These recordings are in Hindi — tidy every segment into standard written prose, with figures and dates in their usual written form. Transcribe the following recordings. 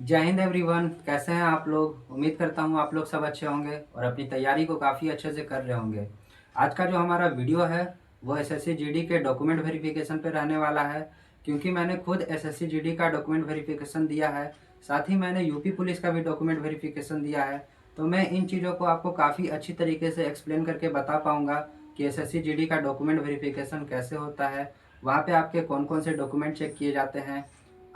जय हिंद एवरीवन। कैसे हैं आप लोग? उम्मीद करता हूं आप लोग सब अच्छे होंगे और अपनी तैयारी को काफ़ी अच्छे से कर रहे होंगे। आज का जो हमारा वीडियो है वो एसएससी जीडी के डॉक्यूमेंट वेरिफिकेशन पे रहने वाला है, क्योंकि मैंने खुद एसएससी जीडी का डॉक्यूमेंट वेरिफिकेशन दिया है। साथ ही मैंने यूपी पुलिस का भी डॉक्यूमेंट वेरिफिकेशन दिया है। तो मैं इन चीज़ों को आपको काफ़ी अच्छी तरीके से एक्सप्लेन करके बता पाऊँगा कि एसएससी जीडी का डॉक्यूमेंट वेरिफिकेशन कैसे होता है, वहाँ पे आपके कौन कौन से डॉक्यूमेंट चेक किए जाते हैं,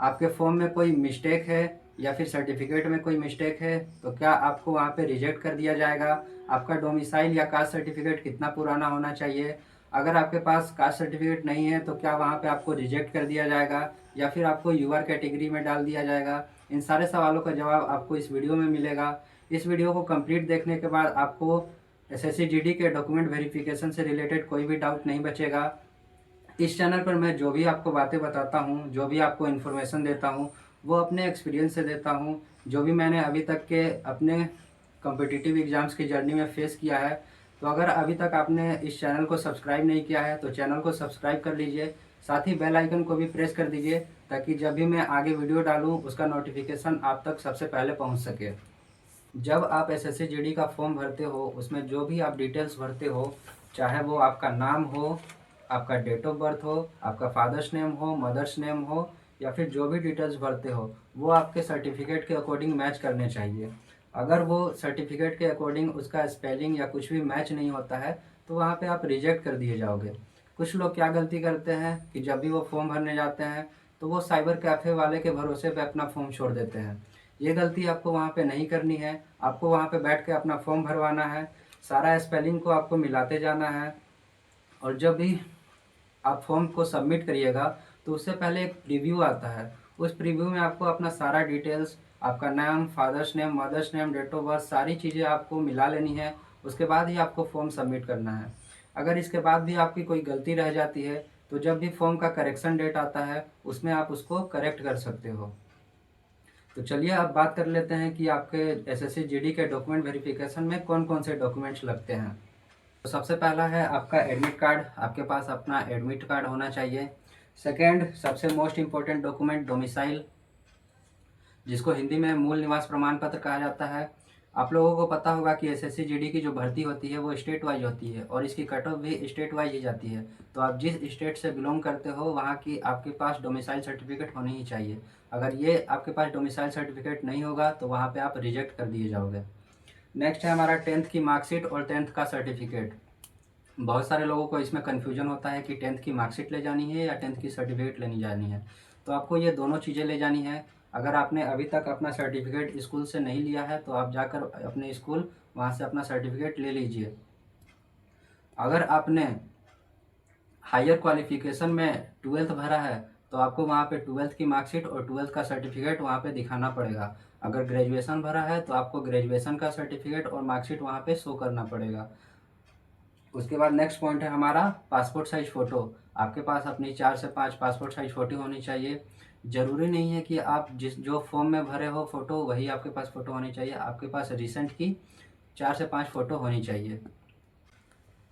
आपके फॉर्म में कोई मिस्टेक है या फिर सर्टिफिकेट में कोई मिस्टेक है तो क्या आपको वहाँ पे रिजेक्ट कर दिया जाएगा। आपका डोमिसाइल या कास्ट सर्टिफिकेट कितना पुराना होना चाहिए। अगर आपके पास कास्ट सर्टिफिकेट नहीं है तो क्या वहाँ पे आपको रिजेक्ट कर दिया जाएगा या फिर आपको यूआर कैटेगरी में डाल दिया जाएगा। इन सारे सवालों का जवाब आपको इस वीडियो में मिलेगा। इस वीडियो को कंप्लीट देखने के बाद आपको एसएससी जीडी के डॉक्यूमेंट वेरिफिकेशन से रिलेटेड कोई भी डाउट नहीं बचेगा। इस चैनल पर मैं जो भी आपको बातें बताता हूँ, जो भी आपको इन्फॉर्मेशन देता हूँ, वो अपने एक्सपीरियंस से देता हूँ, जो भी मैंने अभी तक के अपने कॉम्पिटिटिव एग्ज़ाम्स की जर्नी में फेस किया है। तो अगर अभी तक आपने इस चैनल को सब्सक्राइब नहीं किया है तो चैनल को सब्सक्राइब कर लीजिए। साथ ही बेल आइकन को भी प्रेस कर दीजिए ताकि जब भी मैं आगे वीडियो डालूँ उसका नोटिफिकेशन आप तक सबसे पहले पहुँच सके। जब आप एसएससी जीडी का फॉर्म भरते हो उसमें जो भी आप डिटेल्स भरते हो, चाहे वो आपका नाम हो, आपका डेट ऑफ बर्थ हो, आपका फादर्स नेम हो, मदर्स नेम हो, या फिर जो भी डिटेल्स भरते हो वो आपके सर्टिफिकेट के अकॉर्डिंग मैच करने चाहिए। अगर वो सर्टिफिकेट के अकॉर्डिंग उसका स्पेलिंग या कुछ भी मैच नहीं होता है तो वहाँ पे आप रिजेक्ट कर दिए जाओगे। कुछ लोग क्या गलती करते हैं कि जब भी वो फॉर्म भरने जाते हैं तो वो साइबर कैफ़े वाले के भरोसे पे अपना फॉर्म छोड़ देते हैं। ये गलती आपको वहाँ पे नहीं करनी है। आपको वहाँ पे बैठ के अपना फॉर्म भरवाना है, सारा स्पेलिंग को आपको मिलाते जाना है। और जब भी आप फॉर्म को सबमिट करिएगा तो उससे पहले एक प्रीव्यू आता है। उस प्रीव्यू में आपको अपना सारा डिटेल्स, आपका नाम, father's name, mother's name, date of birth, सारी चीज़ें आपको मिला लेनी है। उसके बाद ही आपको फॉर्म सबमिट करना है। अगर इसके बाद भी आपकी कोई गलती रह जाती है तो जब भी फॉर्म का करेक्शन डेट आता है उसमें आप उसको करेक्ट कर सकते हो। तो चलिए अब बात कर लेते हैं कि आपके एसएससी जीडी के डॉक्यूमेंट वेरिफिकेशन में कौन कौन से डॉक्यूमेंट्स लगते हैं। तो सबसे पहला है आपका एडमिट कार्ड। आपके पास अपना एडमिट कार्ड होना चाहिए। सेकंड, सबसे मोस्ट इम्पोर्टेंट डॉक्यूमेंट, डोमिसाइल, जिसको हिंदी में मूल निवास प्रमाण पत्र कहा जाता है। आप लोगों को पता होगा कि एसएससी जीडी की जो भर्ती होती है वो स्टेट वाइज होती है और इसकी कट ऑफ भी स्टेट वाइज ही जाती है। तो आप जिस स्टेट से बिलोंग करते हो वहाँ की आपके पास डोमिसाइल सर्टिफिकेट होनी ही चाहिए। अगर ये आपके पास डोमिसाइल सर्टिफिकेट नहीं होगा तो वहाँ पे आप रिजेक्ट कर दिए जाओगे। नेक्स्ट है हमारा 10th की मार्कशीट और 10th का सर्टिफिकेट। बहुत सारे लोगों को इसमें कन्फ्यूजन होता है कि 10th की मार्कशीट ले जानी है या 10th की सर्टिफिकेट लेनी जानी है। तो आपको ये दोनों चीज़ें ले जानी है। अगर आपने अभी तक अपना सर्टिफिकेट स्कूल से नहीं लिया है तो आप जाकर अपने स्कूल वहाँ से अपना सर्टिफिकेट ले लीजिए। अगर आपने हायर क्वालिफिकेशन में 12th भरा है तो आपको वहाँ पे 12th की मार्कशीट और 12th का सर्टिफिकेट वहाँ पे दिखाना पड़ेगा। अगर ग्रेजुएशन भरा है तो आपको ग्रेजुएशन का सर्टिफिकेट और मार्कशीट वहाँ पे शो करना पड़ेगा। उसके बाद नेक्स्ट पॉइंट है हमारा पासपोर्ट साइज फ़ोटो। आपके पास अपनी 4 से 5 पासपोर्ट साइज फ़ोटो होनी चाहिए। ज़रूरी नहीं है कि आप जिस जो फॉर्म में भरे हो फ़ोटो वही आपके पास फ़ोटो होनी चाहिए। आपके पास रिसेंट की 4 से 5 फ़ोटो होनी चाहिए।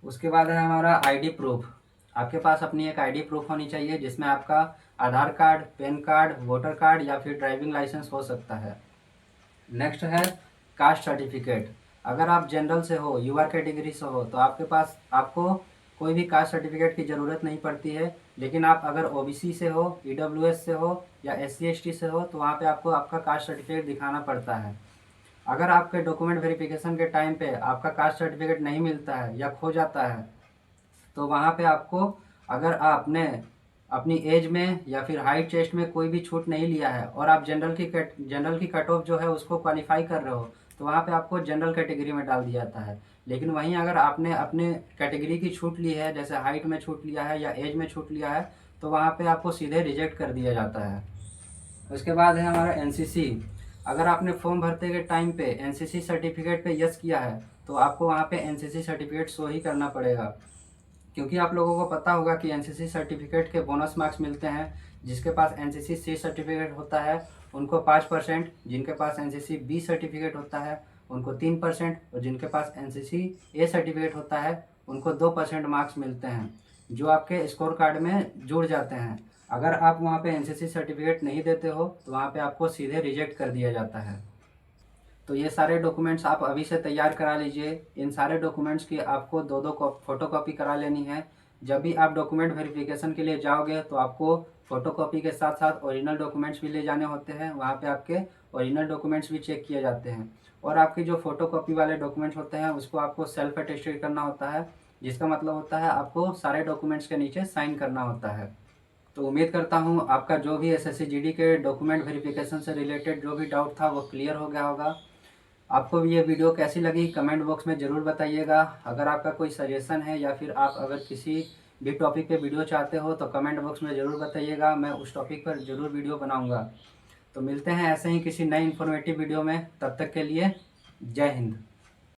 उसके बाद है हमारा आईडी प्रूफ। आपके पास अपनी एक आईडी प्रूफ होनी चाहिए जिसमें आपका Aadhaar card, PAN card, voter card या फिर ड्राइविंग लाइसेंस हो सकता है। नेक्स्ट है कास्ट सर्टिफिकेट। अगर आप जनरल से हो, यूआर कैटेगरी से हो तो आपके पास आपको कोई भी कास्ट सर्टिफिकेट की ज़रूरत नहीं पड़ती है। लेकिन आप अगर ओबीसी से हो, ईडब्ल्यूएस से हो या एससी एसटी से हो तो वहाँ पे आपको आपका कास्ट सर्टिफिकेट दिखाना पड़ता है। अगर आपके डॉक्यूमेंट वेरिफिकेशन के टाइम पे आपका कास्ट सर्टिफिकेट नहीं मिलता है या खो जाता है तो वहाँ पे आपको, अगर आपने अपनी एज में या फिर हाइट चेस्ट में कोई भी छूट नहीं लिया है और आप जनरल की कट ऑफ जो है उसको क्वालिफाई कर रहे हो तो वहाँ पे आपको जनरल कैटेगरी में डाल दिया जाता है। लेकिन वहीं अगर आपने अपने कैटेगरी की छूट ली है, जैसे हाइट में छूट लिया है या एज में छूट लिया है, तो वहाँ पे आपको सीधे रिजेक्ट कर दिया जाता है। उसके बाद है हमारा एनसीसी। अगर आपने फॉर्म भरते के टाइम पे एनसीसी सर्टिफिकेट पे यस किया है तो आपको वहाँ पे एनसीसी सर्टिफिकेट शो ही करना पड़ेगा, क्योंकि आप लोगों को पता होगा कि एनसीसी सर्टिफिकेट के बोनस मार्क्स मिलते हैं। जिसके पास एनसीसी सी सर्टिफिकेट होता है उनको 5%, जिनके पास एनसीसी बी सर्टिफिकेट होता है उनको 3%, और जिनके पास एनसीसी ए सर्टिफिकेट होता है उनको 2% मार्क्स मिलते हैं जो आपके स्कोर कार्ड में जुड़ जाते हैं। अगर आप वहाँ पे एनसीसी सर्टिफिकेट नहीं देते हो तो वहाँ पे आपको सीधे रिजेक्ट कर दिया जाता है। तो ये सारे डॉक्यूमेंट्स आप अभी से तैयार करा लीजिए। इन सारे डॉक्यूमेंट्स की आपको दो दो फोटोकॉपी करा लेनी है। जब भी आप डॉक्यूमेंट वेरिफिकेशन के लिए जाओगे तो आपको फोटोकॉपी के साथ साथ ओरिजिनल डॉक्यूमेंट्स भी ले जाने होते हैं। वहाँ पे आपके ओरिजिनल डॉक्यूमेंट्स भी चेक किए जाते हैं और आपके जो फोटोकॉपी वाले डॉक्यूमेंट्स होते हैं उसको आपको सेल्फ अटेस्टेड करना होता है, जिसका मतलब होता है आपको सारे डॉक्यूमेंट्स के नीचे साइन करना होता है। तो उम्मीद करता हूँ आपका जो भी एसएससी जीडी के डॉक्यूमेंट वेरिफिकेशन से रिलेटेड जो भी डाउट था वो क्लियर हो गया होगा। आपको ये वीडियो कैसी लगी कमेंट बॉक्स में ज़रूर बताइएगा। अगर आपका कोई सजेशन है या फिर आप अगर किसी भी टॉपिक पे वीडियो चाहते हो तो कमेंट बॉक्स में ज़रूर बताइएगा, मैं उस टॉपिक पर ज़रूर वीडियो बनाऊंगा। तो मिलते हैं ऐसे ही किसी नए इन्फॉर्मेटिव वीडियो में, तब तक के लिए जय हिंद।